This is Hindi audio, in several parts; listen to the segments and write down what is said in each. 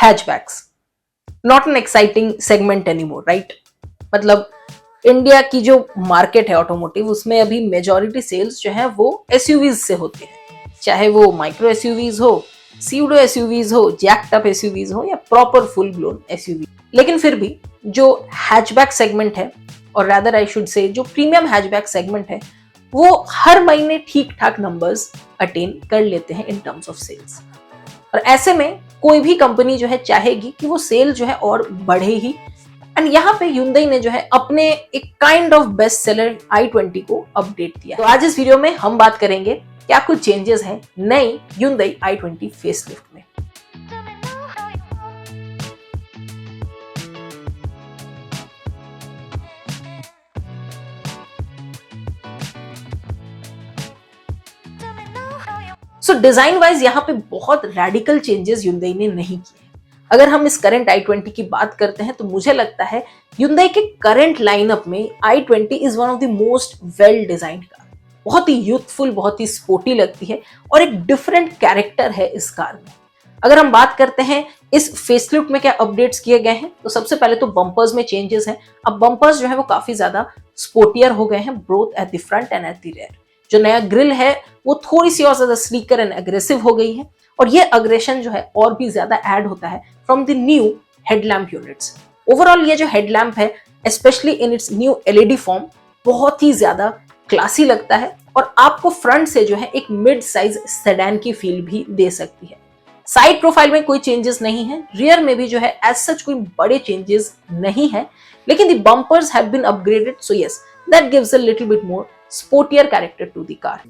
Hatchbacks, not an exciting segment anymore, right? मतलब इंडिया की जो मार्केट है ऑटोमोटिव, उसमें अभी मेजॉरिटी सेल्स जो है वो एसयूवीज से होते हैं, चाहे वो माइक्रो एसयूवीज हो, सीडो एसयूवीज हो, जैक्ड अप एसयूवीज हो या प्रॉपर फुल ब्लोन एसयूवी। लेकिन फिर भी जो हैचबैक सेगमेंट है, और रादर आई शुड से जो प्रीमियम हैचबैक सेगमेंट है, वो हर महीने ठीक ठाक नंबर्स अटेन कर लेते हैं इन टर्म्स ऑफ सेल्स। और ऐसे में कोई भी कंपनी जो है चाहेगी कि वो सेल जो है और बढ़े ही। एंड यहाँ पे Hyundai ने जो है अपने एक kind of best seller i20 को अपडेट दिया। तो आज इस वीडियो में हम बात करेंगे क्या कुछ चेंजेस हैं नई Hyundai i20 फेसलिफ्ट में। सो डिजाइन वाइज यहाँ पे बहुत रेडिकल चेंजेस Hyundai ने नहीं किए। अगर हम इस करंट i20 की बात करते हैं तो मुझे लगता है Hyundai के करंट लाइनअप में i20 is one of the most well designed car. बहुत ही यूथफुल, बहुत ही स्पोर्टी लगती है और एक डिफरेंट कैरेक्टर है इस कार में। अगर हम बात करते हैं इस फेसलिफ्ट में क्या अपडेट्स किए गए हैं, तो सबसे पहले तो बम्पर्स में चेंजेस हैं। अब बम्पर्स जो है वो काफी ज्यादा स्पोर्टियर हो गए हैं, both at the front end at the rear. जो नया ग्रिल है वो थोड़ी सी और ज्यादा स्लीकर एंड एग्रेसिव हो गई है, और ये अग्रेशन जो है और भी ज्यादा ऐड होता है from the new headlamp units. Overall ये जो हेडलैम्प है, specially in its new LED form, बहुत ही ज्यादा क्लासी लगता है और आपको फ्रंट से जो है एक मिड साइज सेडान की फील भी दे सकती है। साइड प्रोफाइल में कोई चेंजेस नहीं है, रियर में भी जो है एज सच कोई बड़े चेंजेस नहीं है, लेकिन the bumpers have been upgraded, so yes that gives a little bit more sportier character to the car.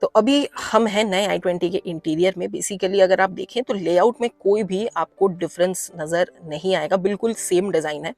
तो अभी हम हैं नए i20 के इंटीरियर में। बेसिकली अगर आप देखें तो लेआउट में कोई भी आपको डिफरेंस नज़र नहीं आएगा, बिल्कुल सेम डिज़ाइन है।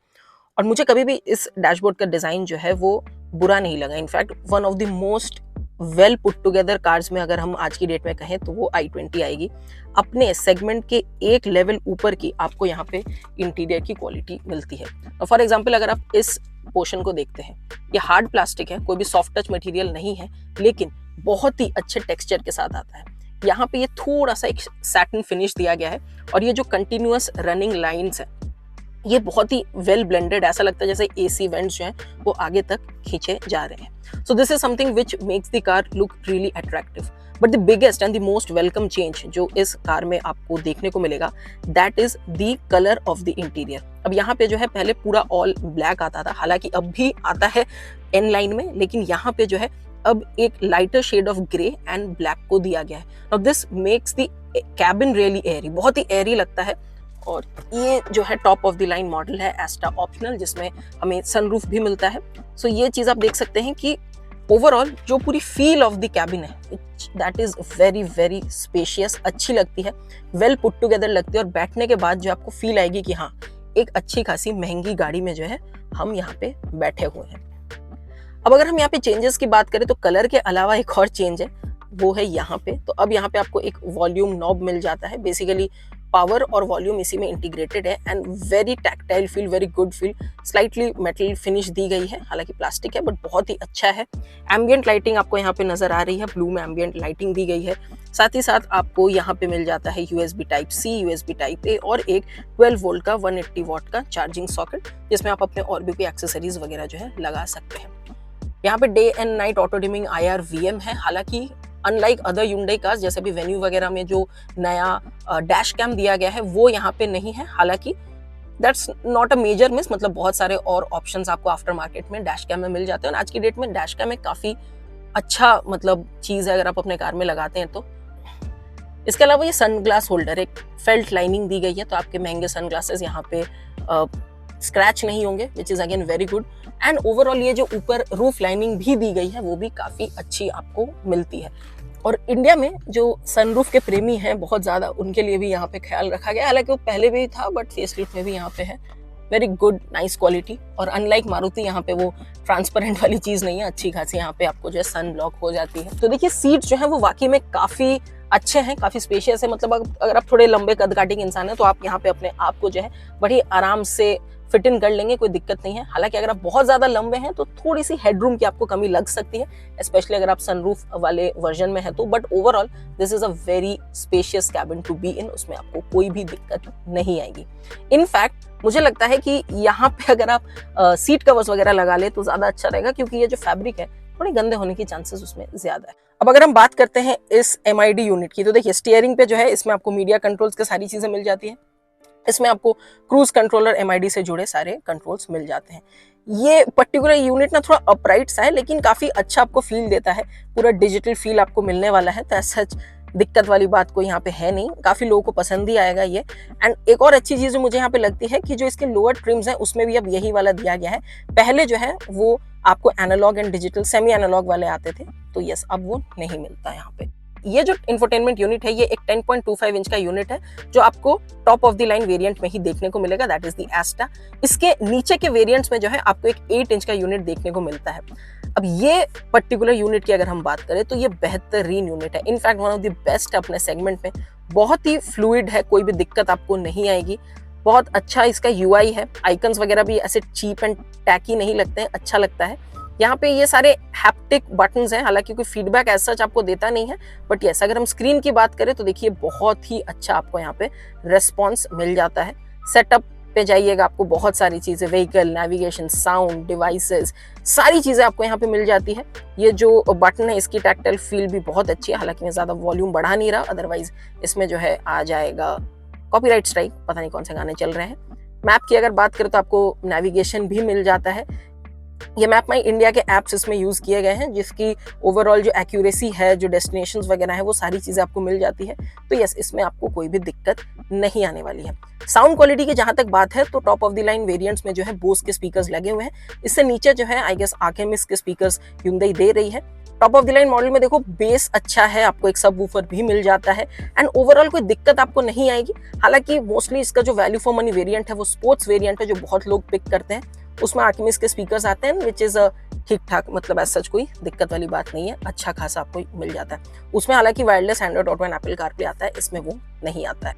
और मुझे कभी भी इस डैशबोर्ड का डिज़ाइन जो है वो बुरा नहीं लगा। In fact one of the most well put together cars में अगर हम आज की डेट में कहें तो वो i20 आएगी। अपने सेगमेंट के एक लेवल ऊपर की आपको यहाँ पे इंटीरियर की क्वालिटी मिलती है। फॉर एग्जाम्पल अगर आप इस पोर्शन को देखते हैं, ये हार्ड प्लास्टिक है, कोई भी सॉफ्ट टच मटेरियल नहीं है, लेकिन बहुत ही अच्छे टेक्सचर के साथ आता है। यहाँ पे ये थोड़ा सा एक सैटिन फिनिश दिया गया है, और ये जो कंटिन्यूअस रनिंग लाइंस है ये बहुत ही वेल ब्लेंडेड, ऐसा लगता है जैसे एसी वेंट्स जो हैं वो आगे तक खींचे जा रहे हैं। So this is something which makes the car look really attractive. But the biggest and the most welcome change जो इस कार में आपको देखने को मिलेगा, that is the colour of the interior. अब यहाँ पे जो है पहले पूरा ऑल ब्लैक आता था, हालांकि अब भी आता है एन लाइन में, लेकिन यहाँ पे जो है अब एक lighter shade of grey and black को दिया गया है। Now this makes the cabin really airy, बहुत ही एयरी लगता है। और ये जो है top of the line model है एस्टा ऑप्शनल, जिसमें हमें सनरूफ भी मिलता है। सो ये चीज़ आप देख सकते हैं कि ओवरऑल जो पूरी फील ऑफ द कैबिन है that is very very spacious, अच्छी लगती है, वेल पुट टुगेदर लगती है। और बैठने के बाद जो आपको फील आएगी कि हाँ, एक अच्छी खासी महंगी गाड़ी में जो है हम यहाँ पे बैठे हुए हैं। अब अगर हम यहाँ पे चेंजेस की बात करें तो कलर के अलावा एक और चेंज है, वो है यहाँ पे। तो अब यहाँ पे आपको एक वॉल्यूम नॉब मिल जाता है। बेसिकली पावर और वॉल्यूम इसी में इंटीग्रेटेड है, and very tactile feel, very good feel. Slightly metal finish दी गई है, हालांकि प्लास्टिक है बट बहुत ही अच्छा है। एम्बियंट लाइटिंग आपको यहाँ पे नजर आ रही है, ब्लू में एम्बियंट लाइटिंग दी गई है। साथ ही साथ आपको यहाँ पे मिल जाता है USB type C, USB type A और एक 12 वोल्ट का 180 वॉट का चार्जिंग सॉकेट, जिसमें आप अपने और भी कोई एक्सेसरीज वगैरह जो है लगा सकते हैं। यहाँ पे day and night auto dimming IR VM है। हालांकि अनलाइक अदर Hyundai कार्स, जैसे भी वेन्यू वगैरह में जो नया डैश कैम दिया गया है वो यहाँ पे नहीं है। हालांकि that's not a major miss, मतलब बहुत सारे और ऑप्शंस आपको आफ्टर मार्केट में डैश कैम में मिल जाते हैं। और आज की डेट में डैश कैम एक काफ़ी अच्छा मतलब चीज़ है अगर आप अपने कार में लगाते हैं तो। इसके अलावा ये सनग्लास होल्डर, एक फेल्ट लाइनिंग दी गई है, तो आपके महंगे सनग्लासेस यहाँ पे स्क्रैच नहीं होंगे, which is again very good. And overall ये जो ऊपर रूफ लाइनिंग भी दी गई है वो भी काफ़ी अच्छी आपको मिलती है। और इंडिया में जो सनरूफ के प्रेमी हैं बहुत ज़्यादा, उनके लिए भी यहाँ पे ख्याल रखा गया। हालांकि वो पहले भी था बट फेसलिफ्ट में भी यहाँ पे है। Very good nice quality. और अनलाइक मारुति यहाँ पे वो ट्रांसपेरेंट वाली चीज़ नहीं है, अच्छी खासी यहाँ पे आपको जो है सन ब्लॉक हो जाती है। तो देखिए सीट जो है वो वाकई में काफ़ी अच्छे हैं, काफ़ी स्पेशियस है। मतलब अगर आप थोड़े लंबे कद काटी के इंसान हैं तो आप यहाँ पे अपने आप को जो है बड़ी आराम से फिट इन कर लेंगे, कोई दिक्कत नहीं है। हालांकि अगर आप बहुत ज्यादा लंबे हैं तो थोड़ी सी हेडरूम की आपको कमी लग सकती है, स्पेशली अगर आप सनरूफ वाले वर्जन में है तो। But overall this is a very spacious cabin to be in, उसमें आपको कोई भी दिक्कत नहीं आएगी। इनफैक्ट मुझे लगता है कि यहाँ पे अगर आप सीट कवर्स वगैरह लगा ले तो ज्यादा अच्छा रहेगा, क्योंकि ये जो फैब्रिक है थोड़े गंदे होने की चांसेस उसमें ज्यादा है। अब अगर हम बात करते हैं इस MID यूनिट की, तो देखिए स्टीयरिंग पे जो है इसमें आपको मीडिया कंट्रोल्स की सारी चीजें मिल जाती है। इसमें आपको क्रूज कंट्रोलर MID से जुड़े सारे कंट्रोल्स मिल जाते हैं। ये पर्टिकुलर यूनिट ना थोड़ा अपराइट सा है, लेकिन काफी अच्छा आपको फील देता है, पूरा डिजिटल फील आपको मिलने वाला है। तो ऐसा दिक्कत वाली बात कोई यहाँ पे है नहीं, काफी लोगों को पसंद ही आएगा ये। एंड एक और अच्छी चीज जो मुझे यहाँ पे लगती है कि जो इसके लोअर ट्रिम्स हैं उसमें भी अब यही वाला दिया गया है। पहले जो है वो आपको analogue and digital semi analogue वाले आते थे, तो यस अब वो नहीं मिलता यहाँ पे। ये जो इंफोटेनमेंट यूनिट है ये एक 10.25 इंच का यूनिट है जो आपको top of the line variant में ही देखने को मिलेगा, दैट इज द एस्टा। इसके नीचे के वेरिएंट्स में जो है आपको एक 8 इंच का यूनिट देखने को मिलता है। अब ये पर्टिकुलर यूनिट की अगर हम बात करें तो ये बेहतरीन यूनिट है, in fact one of the best अपने सेगमेंट में। बहुत ही फ्लूइड है, कोई भी दिक्कत आपको नहीं आएगी। बहुत अच्छा इसका UI है, आइकन्स वगैरह भी ऐसे चीप एंड टैकी नहीं लगते हैं, अच्छा लगता है। यहाँ पे ये सारे हैप्टिक बटन्स हैं, हालांकि कोई फीडबैक ऐसा सच आपको देता नहीं है, बट यस अगर हम स्क्रीन की बात करें तो देखिए बहुत ही अच्छा आपको यहाँ पे रेस्पॉन्स मिल जाता है। सेटअप पे जाइएगा, आपको बहुत सारी चीजें, व्हीकल, नेविगेशन, साउंड, डिवाइसेस, सारी चीजें आपको यहाँ पे मिल जाती है। ये जो बटन है इसकी टैक्टाइल फील भी बहुत अच्छी है, हालांकि मैं ज्यादा वॉल्यूम बढ़ा नहीं रहा, अदरवाइज इसमें जो है आ जाएगा कॉपीराइट स्ट्राइक, पता नहीं कौन से गाने चल रहे हैं। मैप की अगर बात करें तो आपको नेविगेशन भी मिल जाता है। ये मैप माई इंडिया के एप्स इसमें यूज किए गए हैं, जिसकी ओवरऑल जो एक्यूरेसी है, जो डेस्टिनेशंस वगैरह है, वो सारी चीजें आपको मिल जाती है। तो यस इसमें आपको कोई भी दिक्कत नहीं आने वाली है। साउंड क्वालिटी की जहां तक बात है तो top of the line variants में जो है बोस के स्पीकर्स लगे हुए हैं। इससे नीचे जो है आई गेस आर्केमिस के स्पीकर्स hyundai दे रही है। Top of the line model में देखो बेस अच्छा है, आपको एक सबवूफर भी मिल जाता है एंड ओवरऑल कोई दिक्कत आपको नहीं आएगी। हालांकि मोस्टली इसका जो वैल्यू फॉर मनी वेरिएंट है वो स्पोर्ट्स वेरिएंट है, जो बहुत लोग पिक करते हैं। उसमें आर्किमिस के स्पीकर्स आते हैं, विच इज ठीक ठाक, मतलब ऐसा कोई दिक्कत वाली बात नहीं है, अच्छा खासा आपको मिल जाता है। उसमें हालांकि wireless Android auto and Apple CarPlay आता है, इसमें वो नहीं आता है।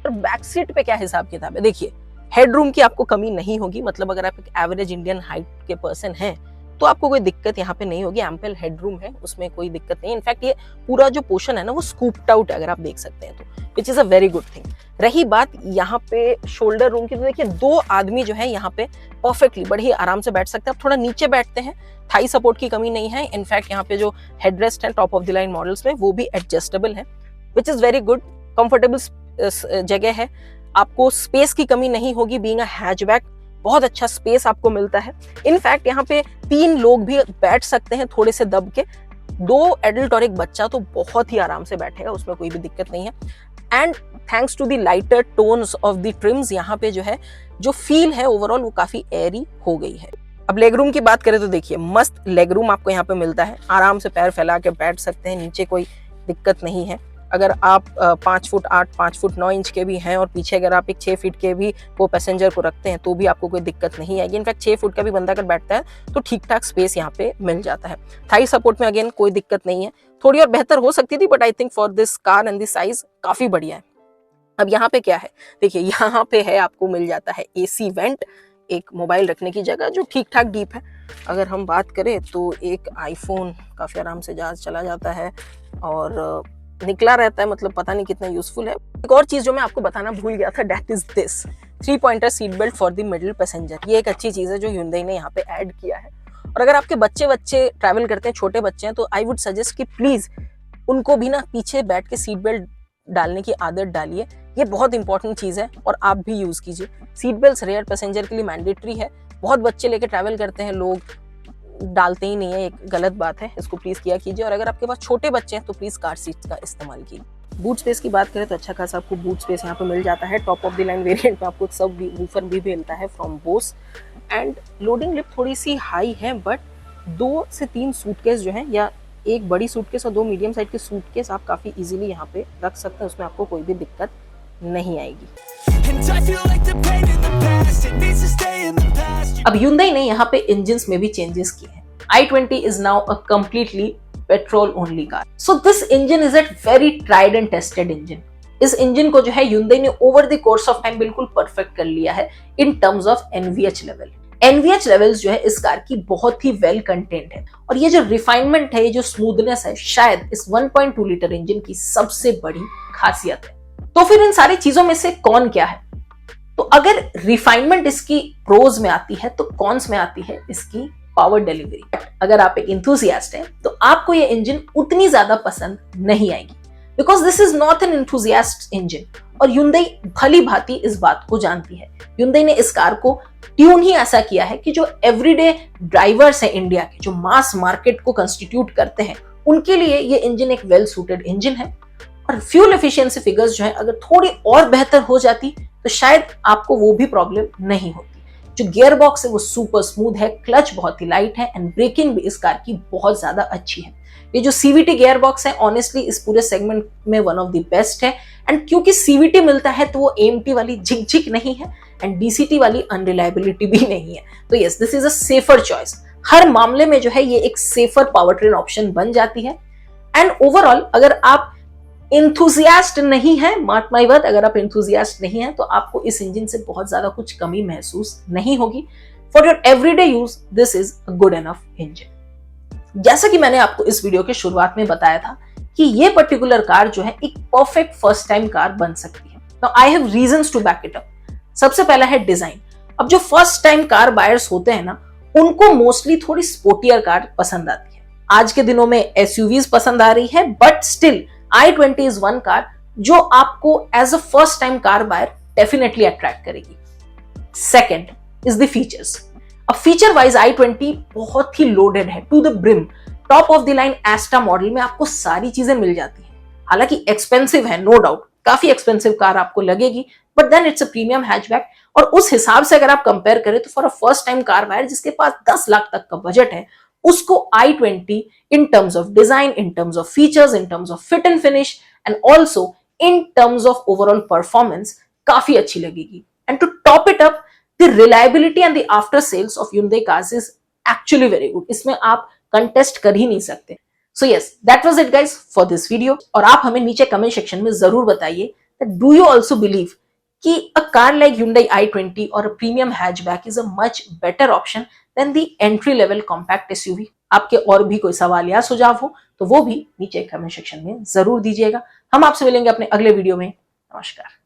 और बैक सीट पे क्या हिसाब किताब है, देखिए हेडरूम की आपको कमी नहीं होगी, मतलब अगर आप एक एवरेज इंडियन हाइट के पर्सन हैं तो आपको कोई दिक्कत यहाँ पे नहीं होगी। एम्पल हेडरूम है, उसमें कोई दिक्कत नहीं। इनफैक्ट ये पूरा जो पोर्शन है ना वो स्कूप्ड आउट है, अगर आप देख सकते हैं तो, which is a very good thing. रही बात यहाँ पे शोल्डर रूम की, तो देखिए 2 आदमी जो है यहाँ पे परफेक्टली बड़े ही आराम से बैठ सकते हैं। आप थोड़ा नीचे बैठते हैं, थाई सपोर्ट की कमी नहीं है। इनफैक्ट यहाँ पे जो हेडरेस्ट है top of the line models में वो भी एडजस्टेबल है, which is very good. Comfortable जगह है, आपको स्पेस की कमी नहीं होगी। बीइंग अ हैचबैक बहुत अच्छा स्पेस आपको मिलता है। इनफैक्ट यहाँ पे 3 लोग भी बैठ सकते हैं थोड़े से दब के, 2 एडल्ट और एक बच्चा तो बहुत ही आराम से बैठेगा, उसमें कोई भी दिक्कत नहीं है। And thanks to the lighter tones of the trims, यहाँ पे जो है जो फील है ओवरऑल वो काफी एयरी हो गई है। अब लेग रूम की बात करें तो देखिए मस्त लेग रूम आपको यहाँ पे मिलता है, आराम से पैर फैला के बैठ सकते हैं, नीचे कोई दिक्कत नहीं है। अगर आप 5 फुट 8, 5 फुट 9 इंच के भी हैं और पीछे अगर आप एक 6 फीट के भी वो पैसेंजर को रखते हैं तो भी आपको कोई दिक्कत नहीं आएगी। इनफैक्ट 6 फुट का भी बंदा अगर बैठता है तो ठीक ठाक स्पेस यहाँ पे मिल जाता है। थाई सपोर्ट में अगेन कोई दिक्कत नहीं है, थोड़ी और बेहतर हो सकती थी, but I think for this car and this size काफी बढ़िया है। अब यहाँ पे क्या है, देखिए यहाँ पे है आपको मिल जाता है AC वेंट, एक मोबाइल रखने की जगह जो ठीक ठाक डीप है। अगर हम बात करें तो एक आईफोन काफी आराम से जहाज चला जाता है और निकला रहता है, मतलब पता नहीं कितना यूजफुल है। एक और चीज जो मैं आपको बताना भूल गया था, that is this three pointer seat belt for the middle passenger. ये एक अच्छी चीज है जो hyundai ने यहाँ पे ऐड किया है। और अगर आपके बच्चे ट्रैवल करते हैं, छोटे बच्चे हैं, तो आई वुड सजेस्ट कि प्लीज उनको भी ना पीछे बैठ के सीट बेल्ट डालने की आदत डालिए। ये बहुत इंपॉर्टेंट चीज है और आप भी यूज कीजिए। सीट बेल्ट रेयर पैसेंजर के लिए मैंडेटरी है। बहुत बच्चे लेके ट्रैवल करते हैं लोग, डालते ही नहीं है, एक गलत बात है, इसको प्लीज किया कीजिए। और अगर आपके पास छोटे बच्चे हैं तो प्लीज कार सीट का इस्तेमाल कीजिए। बूट स्पेस की बात करें तो अच्छा खासा आपको बूट स्पेस यहाँ पे मिल जाता है। Top of the line variant में आपको सब वूफर भी मिलता है from Bose. And loading lift थोड़ी सी हाई है, बट 2 से 3 सूटकेस जो है, या एक बड़ी सूटकेस और 2 मीडियम साइज के सूटकेस आप काफी इजीली यहाँ पे रख सकते हैं, उसमें आपको कोई भी दिक्कत नहीं आएगी। अब Hyundai ने यहाँ पे इंजन्स में भी चेंजेस किए हैं। i20 is now a completely petrol only car. So this engine is a very tried and tested engine. इस इंजन को जो है Hyundai ने over the course of time बिल्कुल परफेक्ट कर लिया है in terms of NVH level. NVH levels जो है इस कार की बहुत ही वेल कंटेंट है, और ये जो रिफाइनमेंट है, ये जो स्मूथनेस है, शायद इस 1.2 लीटर इंजन की सबसे बड़ी खासियत है। तो फिर इन सारी चीजों में से कौन क्या है? तो अगर रिफाइनमेंट इसकी प्रोज में आती है तो कॉन्स में आती है इसकी पावर डिलीवरी। अगर आप एक इंथुजियास्ट हैं तो आपको ये इंजन उतनी ज्यादा पसंद नहीं आएगी, because this is not an enthusiast engine, और Hyundai भली भांति इस बात को जानती है। Hyundai ने इस कार को ट्यून ही ऐसा किया है कि जो एवरीडे ड्राइवर्स हैं इंडिया के, जो मास मार्केट को कंस्टिट्यूट करते हैं, उनके लिए ये इंजन एक वेल सूटेड इंजन है। और फ्यूल एफिशिएंसी फिगर्स जो है अगर थोड़ी और बेहतर हो जाती तो शायद आपको वो भी प्रॉब्लम नहीं होती। जो गियर बॉक्स है वो सुपर स्मूथ है, क्लच बहुत ही लाइट है, एंड ब्रेकिंग भी इस कार की बहुत ज्यादा अच्छी है। ये जो CVT गियर बॉक्स है ऑनेस्टली इस पूरे सेगमेंट में वन ऑफ द बेस्ट है, एंड क्योंकि CVT मिलता है तो वो AMT वाली झिक झिक नहीं है एंड DCT वाली अनरिलायबिलिटी भी नहीं है। तो yes, this is a safer choice. हर मामले में जो है ये एक सेफर पावर ट्रेन ऑप्शन बन जाती है। एंड ओवरऑल अगर आप इंथुजियास्ट नहीं है, मार्क माय वर्ड, अगर आप इंथुजियास्ट नहीं है तो आपको इस इंजन से बहुत ज्यादा कुछ कमी महसूस नहीं होगी। For your everyday use this is a good enough engine. जैसा कि मैंने आपको इस वीडियो के शुरुआत में बताया था कि ये पर्टिकुलर कार जो है एक परफेक्ट फर्स्ट टाइम कार बन सकती है। Now I have reasons to back it up. सबसे पहला है डिजाइन। अब जो फर्स्ट टाइम कार बायर्स होते हैं ना, उनको मोस्टली थोड़ी स्पोर्टियर कार पसंद आती है। आज के दिनों में SUVs पसंद आ रही है, but still i20 is one car जो आपको as a first time car buyer definitely attract करेगी। Second is the features. अब फीचर वाइज i20 बहुत ही लोडेड है to the brim. Top of the line Asta model में आपको सारी चीजें मिल जाती हैं। हालांकि एक्सपेंसिव है, नो डाउट, काफी एक्सपेंसिव कार आपको लगेगी, but then it's a premium hatchback. और उस हिसाब से अगर आप कंपेयर करें तो for a first time car buyer जिसके पास 10 लाख तक का बजट है, उसको i20 in terms of design, in terms of features, in terms of fit and finish, and also in terms of overall performance काफी अच्छी लगेगी। And to top it up, the reliability and the after sales of Hyundai cars is actually very good. इसमें आप contest कर ही नहीं सकते। So yes, that was it guys for this video. और आप हमें नीचे comment section में जरूर बताइए that do you also believe कि a car like Hyundai i20 or a premium hatchback is a much better option than the entry level compact SUV? आपके और भी कोई सवाल या सुझाव हो तो वो भी नीचे कमेंट सेक्शन में जरूर दीजिएगा। हम आपसे मिलेंगे अपने अगले वीडियो में। नमस्कार।